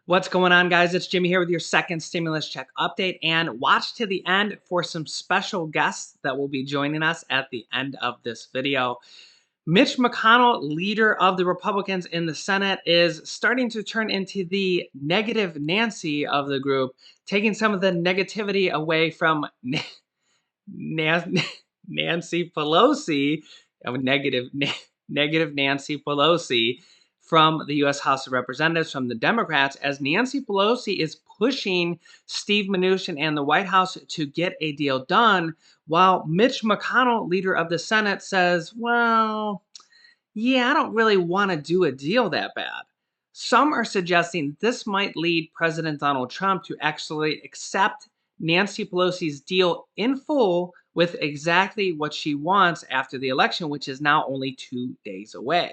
What's going on, guys? It's Jimmy here with your second stimulus check update. And watch to the end for some special guests that will be joining us at the end of this video. Mitch McConnell, leader of the Republicans in the Senate, is starting to turn into the negative Nancy of the group, taking some of the negativity away from Nan- Nancy Pelosi, negative Nancy Pelosi from the U.S. House of Representatives from the Democrats, as Nancy Pelosi is pushing Steve Mnuchin and the White House to get a deal done, while Mitch McConnell, leader of the Senate, says, well, yeah, I don't really want to do a deal that bad. Some are suggesting this might lead President Donald Trump to actually accept Nancy Pelosi's deal in full with exactly what she wants after the election, which is now only 2 days away.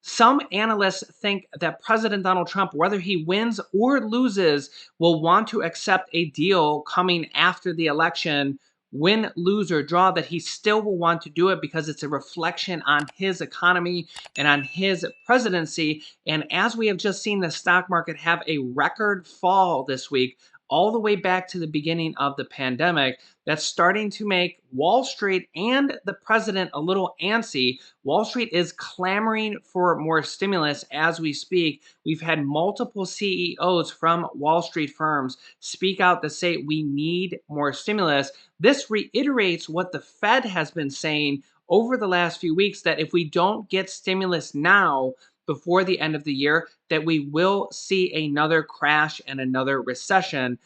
Some analysts think that President Donald Trump, whether he wins or loses, will want to accept a deal coming after the election, win, lose, or draw, that he still will want to do it because it's a reflection on his economy and on his presidency. And as we have just seen the stock market have a record fall this week, all the way back to the beginning of the pandemic, that's starting to make Wall Street and the president a little antsy. Wall Street is clamoring for more stimulus as we speak. We've had multiple CEOs from Wall Street firms speak out to say we need more stimulus. This reiterates what the Fed has been saying over the last few weeks, that if we don't get stimulus now, before the end of the year, that we will see another crash and another recession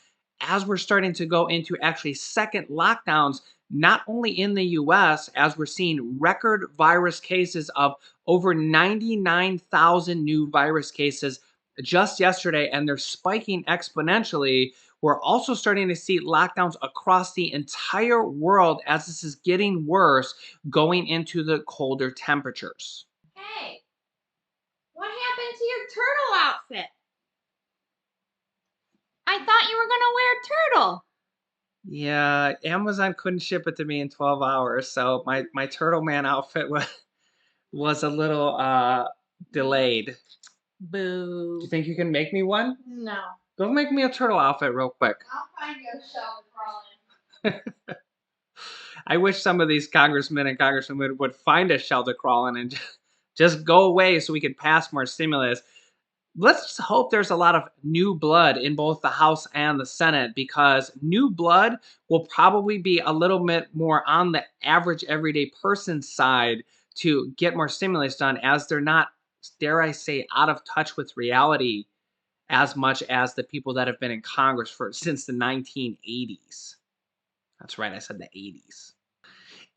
as we're starting to go into actually second lockdowns, not only in the US, as we're seeing record virus cases of over 99,000 new virus cases just yesterday, and they're spiking exponentially. We're also starting to see lockdowns across the entire world as this is getting worse going into the colder temperatures. Hey, what happened to your turtle outfit? I thought you were gonna wear turtle. Yeah, Amazon couldn't ship it to me in 12 hours, so my Turtle Man outfit was a little delayed. Boo. Do you think you can make me one? No. Go make me a turtle outfit real quick. I'll find you a shell to crawl in. I wish some of these congressmen and congresswomen would find a shelter crawling and just go away so we could pass more stimulus. Let's just hope there's a lot of new blood in both the House and the Senate, because new blood will probably be a little bit more on the average everyday person's side to get more stimulus done, as they're not, dare I say, out of touch with reality as much as the people that have been in Congress for since the 1980s. That's right, I said the 80s.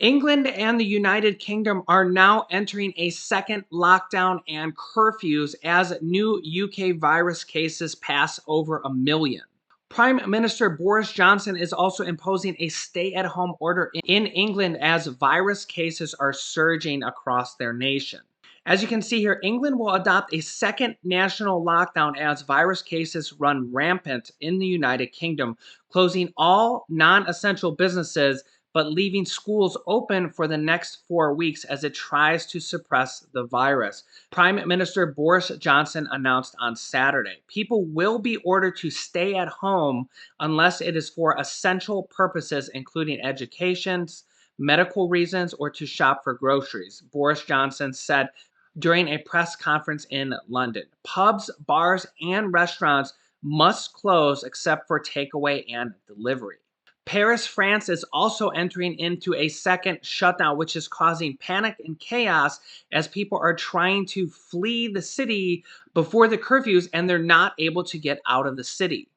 England and the United Kingdom are now entering a second lockdown and curfews as new UK virus cases pass over 1 million. Prime Minister Boris Johnson is also imposing a stay-at-home order in England as virus cases are surging across their nation. As you can see here, England will adopt a second national lockdown as virus cases run rampant in the United Kingdom, closing all non-essential businesses but leaving schools open for the next 4 weeks as it tries to suppress the virus. Prime Minister Boris Johnson announced on Saturday, people will be ordered to stay at home unless it is for essential purposes, including education, medical reasons, or to shop for groceries, Boris Johnson said during a press conference in London. Pubs, bars, and restaurants must close except for takeaway and delivery. Paris, France is also entering into a second shutdown, which is causing panic and chaos as people are trying to flee the city before the curfews and they're not able to get out of the city.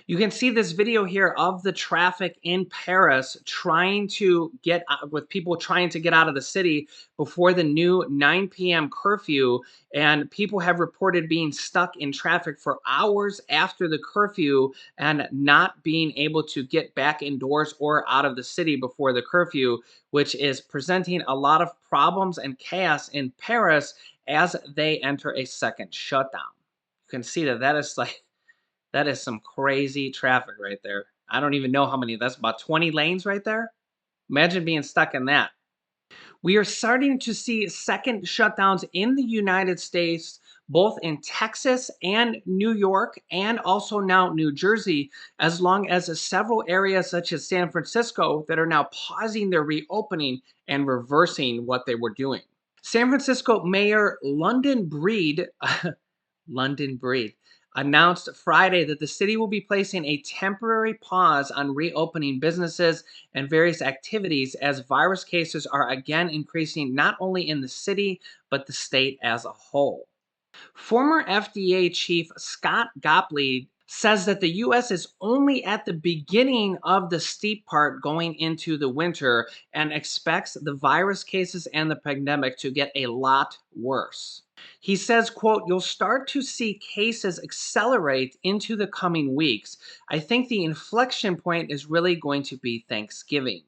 You can see this video here of the traffic in Paris trying to get out, with people trying to get out of the city before the new 9 p.m. curfew. And people have reported being stuck in traffic for hours after the curfew and not being able to get back indoors or out of the city before the curfew, which is presenting a lot of problems and chaos in Paris as they enter a second shutdown. You can see that is like, that is some crazy traffic right there. I don't even know how many. That's about 20 lanes right there. Imagine being stuck in that. We are starting to see second shutdowns in the United States, both in Texas and New York, and also now New Jersey, as long as several areas such as San Francisco that are now pausing their reopening and reversing what they were doing. San Francisco Mayor London Breed, London Breed, announced Friday that the city will be placing a temporary pause on reopening businesses and various activities as virus cases are again increasing not only in the city, but the state as a whole. Former FDA Chief Scott Gottlieb says that the U.S. is only at the beginning of the steep part going into the winter and expects the virus cases and the pandemic to get a lot worse. He says, quote, "You'll start to see cases accelerate into the coming weeks. I think the inflection point is really going to be Thanksgiving."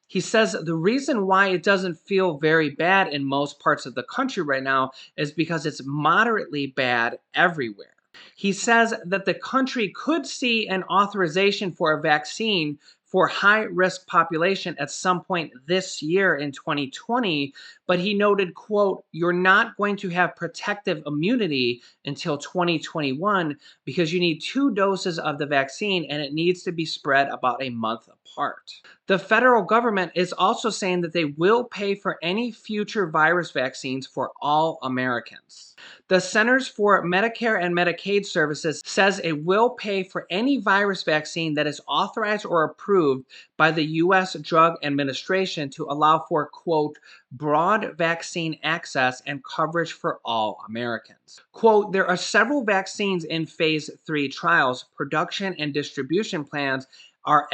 He says the reason why it doesn't feel very bad in most parts of the country right now is because it's moderately bad everywhere. He says that the country could see an authorization for a vaccine for high risk population at some point this year in 2020, but he noted, quote, "You're not going to have protective immunity until 2021 because you need 2 doses of the vaccine and it needs to be spread about a month apart." The federal government is also saying that they will pay for any future virus vaccines for all Americans. The Centers for Medicare and Medicaid Services says it will pay for any virus vaccine that is authorized or approved by the U.S. Drug Administration to allow for, quote, "broad vaccine access and coverage for all Americans." Quote, "There are several vaccines in phase 3 trials, production and distribution plans are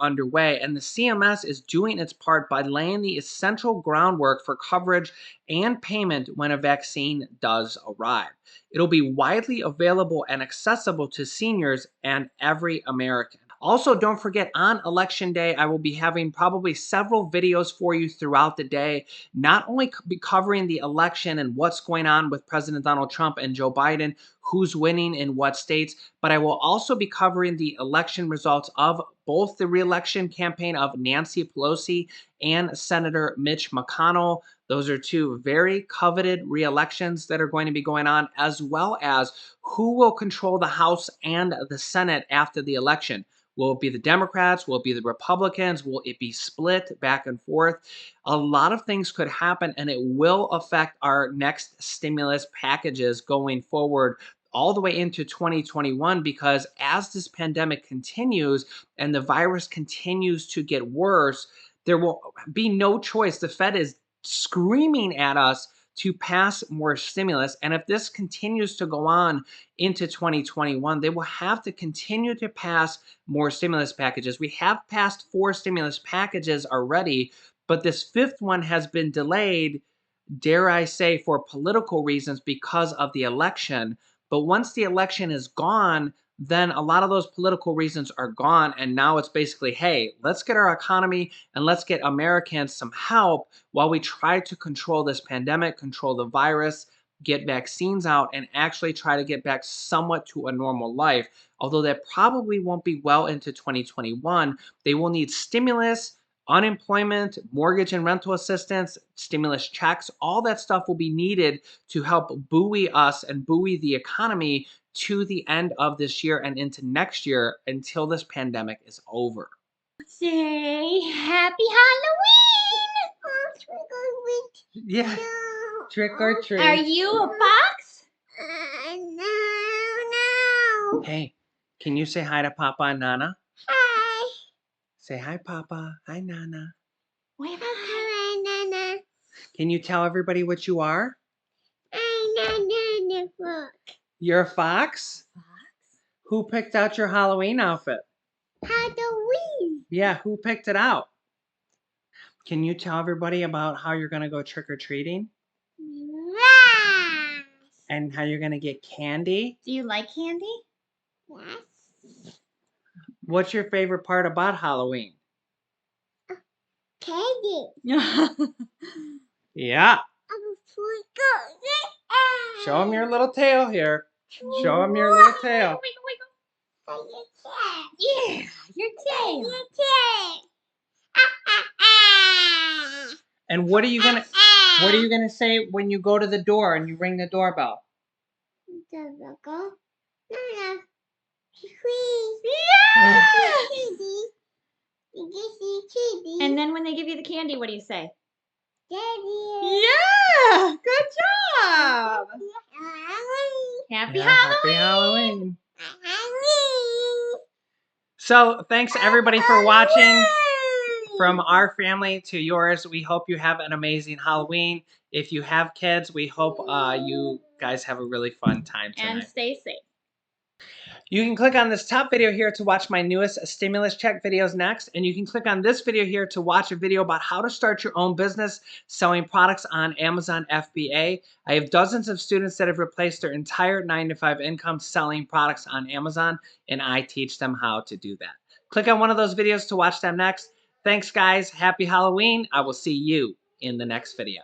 underway, and the CMS is doing its part by laying the essential groundwork for coverage and payment when a vaccine does arrive. It'll be widely available and accessible to seniors and every American." Also, don't forget on Election Day, I will be having probably several videos for you throughout the day, not only be covering the election and what's going on with President Donald Trump and Joe Biden, who's winning in what states, but I will also be covering the election results of both the reelection campaign of Nancy Pelosi and Senator Mitch McConnell. Those are two very coveted reelections that are going to be going on, as well as who will control the House and the Senate after the election. Will it be the Democrats? Will it be the Republicans? Will it be split back and forth? A lot of things could happen, and it will affect our next stimulus packages going forward all the way into 2021, because as this pandemic continues and the virus continues to get worse, there will be no choice. The Fed is screaming at us to pass more stimulus. And if this continues to go on into 2021, they will have to continue to pass more stimulus packages. We have passed 4 stimulus packages already, but this 5th one has been delayed, dare I say, for political reasons because of the election. But once the election is gone, then a lot of those political reasons are gone. And now it's basically, hey, let's get our economy and let's get Americans some help while we try to control this pandemic, control the virus, get vaccines out, and actually try to get back somewhat to a normal life. Although that probably won't be well into 2021, they will need stimulus, unemployment, mortgage and rental assistance, stimulus checks. All that stuff will be needed to help buoy us and buoy the economy to the end of this year and into next year until this pandemic is over. Say happy Halloween! Oh, trick or treat. Yeah, No. trick or treat. Are you a fox? No. Hey, can you say hi to Papa and Nana? Hi. Say hi, Papa. Hi, Nana. What about hi, Nana? Can you tell everybody what you are? I'm Nana Fox. You're a fox? Fox? Who picked out your Halloween outfit? Halloween. Yeah, who picked it out? Can you tell everybody about how you're going to go trick-or-treating? Yes. And how you're going to get candy? Do you like candy? Yes. What's your favorite part about Halloween? Candy. Yeah. Show them your little tail here. Show them your little tail. Yeah, your tail. And what are you gonna say when you go to the door and you ring the doorbell? And then when they give you the candy, what do you say? Yeah, good job. Happy Halloween. Happy Halloween. So thanks everybody for watching. From our family to yours, we hope you have an amazing Halloween. If you have kids, we hope you guys have a really fun time tonight. And stay safe. You can click on this top video here to watch my newest stimulus check videos next, and you can click on this video here to watch a video about how to start your own business selling products on Amazon FBA. I have dozens of students that have replaced their entire 9-to-5 income selling products on Amazon, and I teach them how to do that. Click on one of those videos to watch them next. Thanks, guys. Happy Halloween. I will see you in the next video.